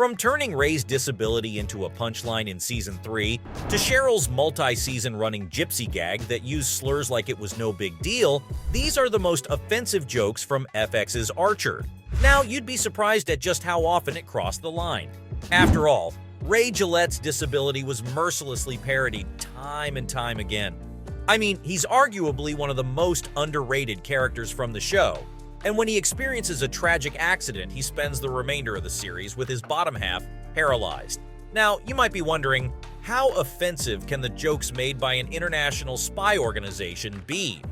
From turning Ray's disability into a punchline in Season 3, to Cheryl's multi-season running gypsy gag that used slurs like it was no big deal, these are the most offensive jokes from FX's Archer. Now, you'd be surprised at just how often it crossed the line. After all, Ray Gillette's disability was mercilessly parodied time and time again. I mean, he's arguably one of the most underrated characters from the show, and when he experiences a tragic accident, he spends the remainder of the series with his bottom half paralyzed. Now, you might be wondering, how offensive can the jokes made by an international spy organization be?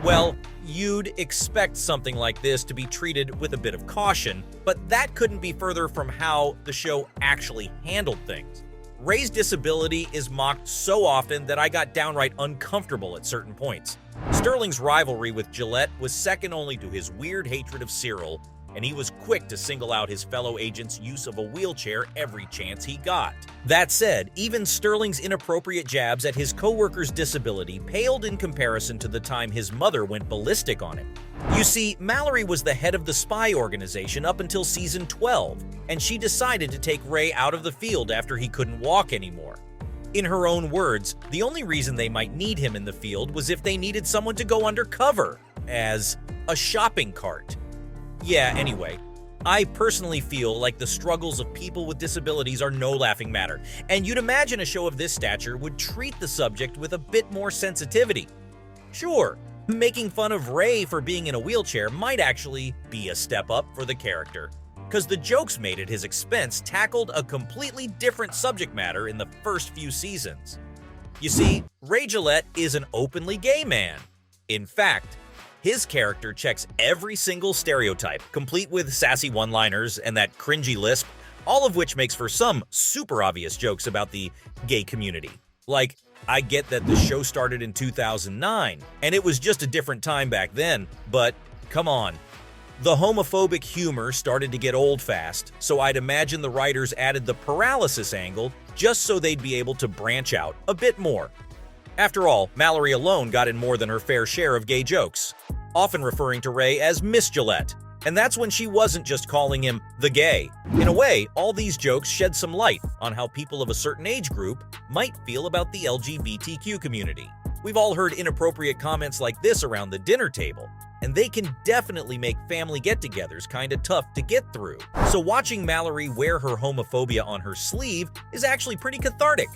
Well, you'd expect something like this to be treated with a bit of caution, but that couldn't be further from how the show actually handled things. Ray's disability is mocked so often that I got downright uncomfortable at certain points. Sterling's rivalry with Gillette was second only to his weird hatred of Cyril, and he was quick to single out his fellow agent's use of a wheelchair every chance he got. That said, even Sterling's inappropriate jabs at his co-worker's disability paled in comparison to the time his mother went ballistic on him. You see, Mallory was the head of the spy organization up until Season 12, and she decided to take Ray out of the field after he couldn't walk anymore. In her own words, the only reason they might need him in the field was if they needed someone to go undercover, as a shopping cart. Yeah, anyway, I personally feel like the struggles of people with disabilities are no laughing matter, and you'd imagine a show of this stature would treat the subject with a bit more sensitivity. Sure, making fun of Ray for being in a wheelchair might actually be a step up for the character, because the jokes made at his expense tackled a completely different subject matter in the first few seasons. You see, Ray Gillette is an openly gay man. In fact, his character checks every single stereotype, complete with sassy one-liners and that cringy lisp, all of which makes for some super obvious jokes about the gay community. Like, I get that the show started in 2009, and it was just a different time back then, but come on. The homophobic humor started to get old fast, so I'd imagine the writers added the paralysis angle just so they'd be able to branch out a bit more. After all, Mallory alone got in more than her fair share of gay jokes, often referring to Ray as Miss Gillette, and that's when she wasn't just calling him the gay. In a way, all these jokes shed some light on how people of a certain age group might feel about the LGBTQ community. We've all heard inappropriate comments like this around the dinner table, and they can definitely make family get-togethers kinda tough to get through. So watching Mallory wear her homophobia on her sleeve is actually pretty cathartic.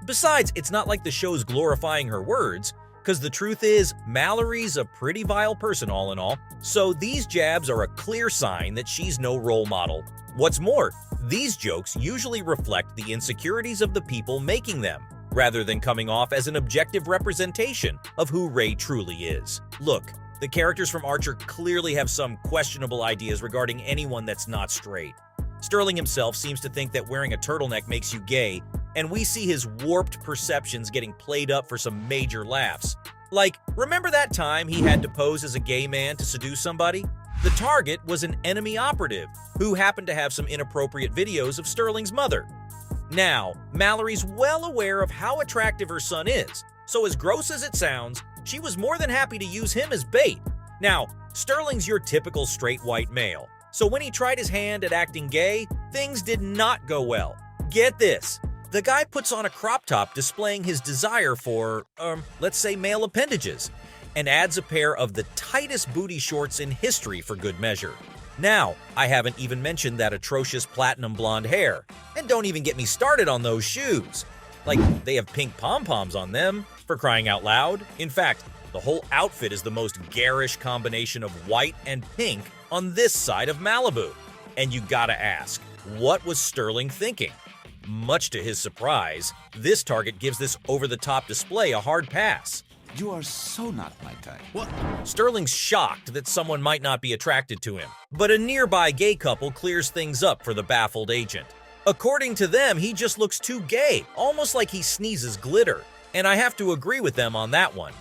Besides, it's not like the show's glorifying her words, because the truth is, Mallory's a pretty vile person all in all, so these jabs are a clear sign that she's no role model. What's more, these jokes usually reflect the insecurities of the people making them, rather than coming off as an objective representation of who Ray truly is. Look, the characters from Archer clearly have some questionable ideas regarding anyone that's not straight. Sterling himself seems to think that wearing a turtleneck makes you gay, and we see his warped perceptions getting played up for some major laughs. Like, remember that time he had to pose as a gay man to seduce somebody? The target was an enemy operative who happened to have some inappropriate videos of Sterling's mother. Now, Mallory's well aware of how attractive her son is, so as gross as it sounds, she was more than happy to use him as bait. Now, Sterling's your typical straight white male, so when he tried his hand at acting gay, things did not go well. Get this. The guy puts on a crop top displaying his desire for, let's say male appendages, and adds a pair of the tightest booty shorts in history for good measure. Now, I haven't even mentioned that atrocious platinum blonde hair, and don't even get me started on those shoes. Like, they have pink pom-poms on them, for crying out loud. In fact, the whole outfit is the most garish combination of white and pink on this side of Malibu. And you gotta ask, what was Sterling thinking? Much to his surprise, this target gives this over-the-top display a hard pass. You are so not my type. What? Sterling's shocked that someone might not be attracted to him, but a nearby gay couple clears things up for the baffled agent. According to them, he just looks too gay, almost like he sneezes glitter, and I have to agree with them on that one.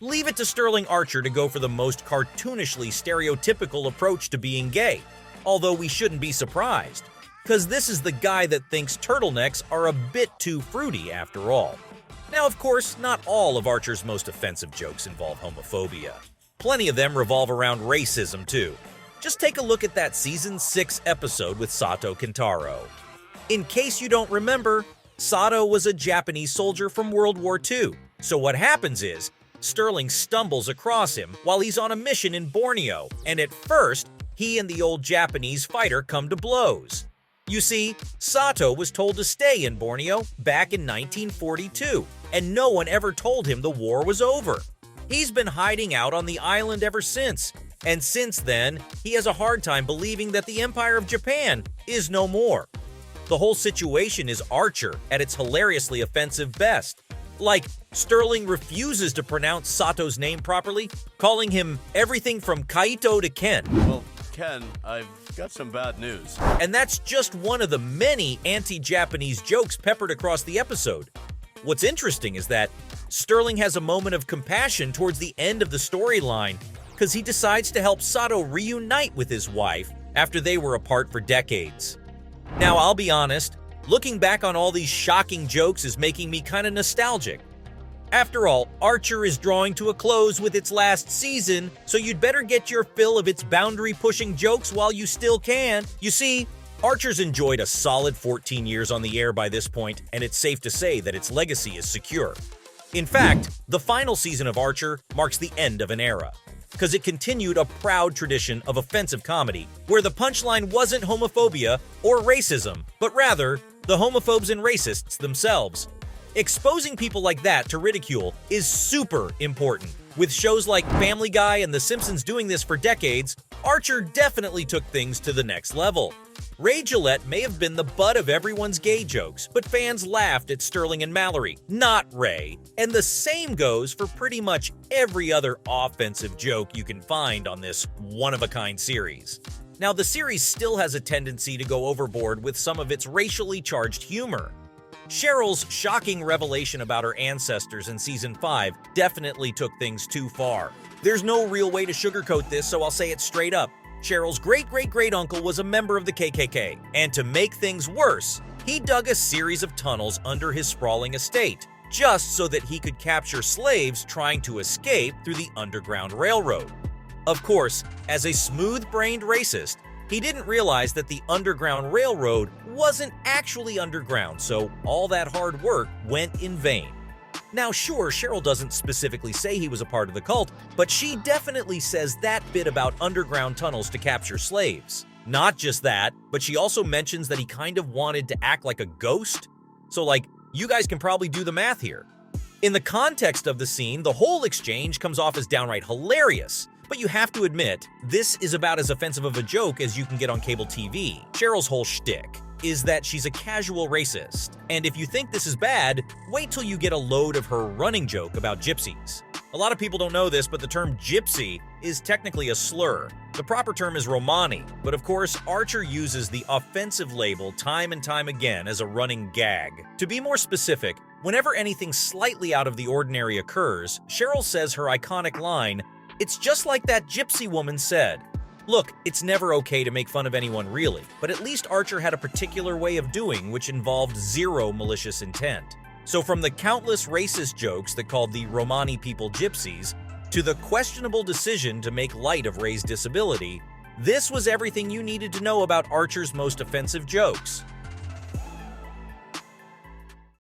Leave it to Sterling Archer to go for the most cartoonishly stereotypical approach to being gay, although we shouldn't be surprised, because this is the guy that thinks turtlenecks are a bit too fruity after all. Now, of course, not all of Archer's most offensive jokes involve homophobia. Plenty of them revolve around racism, too. Just take a look at that Season 6 episode with Sato Kintaro. In case you don't remember, Sato was a Japanese soldier from World War II. So what happens is, Sterling stumbles across him while he's on a mission in Borneo, and at first, he and the old Japanese fighter come to blows. You see, Sato was told to stay in Borneo back in 1942, and no one ever told him the war was over. He's been hiding out on the island ever since, and since then, he has a hard time believing that the Empire of Japan is no more. The whole situation is Archer at its hilariously offensive best. Like, Sterling refuses to pronounce Sato's name properly, calling him everything from Kaito to Ken. Well, Ken, I've got some bad news. And that's just one of the many anti-Japanese jokes peppered across the episode. What's interesting is that Sterling has a moment of compassion towards the end of the storyline, because he decides to help Sato reunite with his wife after they were apart for decades. Now, I'll be honest, looking back on all these shocking jokes is making me kind of nostalgic. After all, Archer is drawing to a close with its last season, so you'd better get your fill of its boundary-pushing jokes while you still can. You see, Archer's enjoyed a solid 14 years on the air by this point, and it's safe to say that its legacy is secure. In fact, the final season of Archer marks the end of an era, because it continued a proud tradition of offensive comedy, where the punchline wasn't homophobia or racism, but rather the homophobes and racists themselves. Exposing people like that to ridicule is super important. With shows like Family Guy and The Simpsons doing this for decades, Archer definitely took things to the next level. Ray Gillette may have been the butt of everyone's gay jokes, but fans laughed at Sterling and Mallory, not Ray. And the same goes for pretty much every other offensive joke you can find on this one-of-a-kind series. Now, the series still has a tendency to go overboard with some of its racially charged humor. Cheryl's shocking revelation about her ancestors in Season 5 definitely took things too far. There's no real way to sugarcoat this, so I'll say it straight up. Cheryl's great-great-great-uncle was a member of the KKK, and to make things worse, he dug a series of tunnels under his sprawling estate, just so that he could capture slaves trying to escape through the Underground Railroad. Of course, as a smooth-brained racist, he didn't realize that the Underground Railroad wasn't actually underground, so all that hard work went in vain. Now sure, Cheryl doesn't specifically say he was a part of the cult, but she definitely says that bit about underground tunnels to capture slaves. Not just that, but she also mentions that he kind of wanted to act like a ghost. So like, you guys can probably do the math here. In the context of the scene, the whole exchange comes off as downright hilarious. But you have to admit, this is about as offensive of a joke as you can get on cable TV. Cheryl's whole shtick is that she's a casual racist. And if you think this is bad, wait till you get a load of her running joke about gypsies. A lot of people don't know this, but the term gypsy is technically a slur. The proper term is Romani, but of course, Archer uses the offensive label time and time again as a running gag. To be more specific, whenever anything slightly out of the ordinary occurs, Cheryl says her iconic line, "It's just like that gypsy woman said." Look, it's never okay to make fun of anyone really, but at least Archer had a particular way of doing which involved zero malicious intent. So from the countless racist jokes that called the Romani people gypsies, to the questionable decision to make light of Ray's disability, this was everything you needed to know about Archer's most offensive jokes.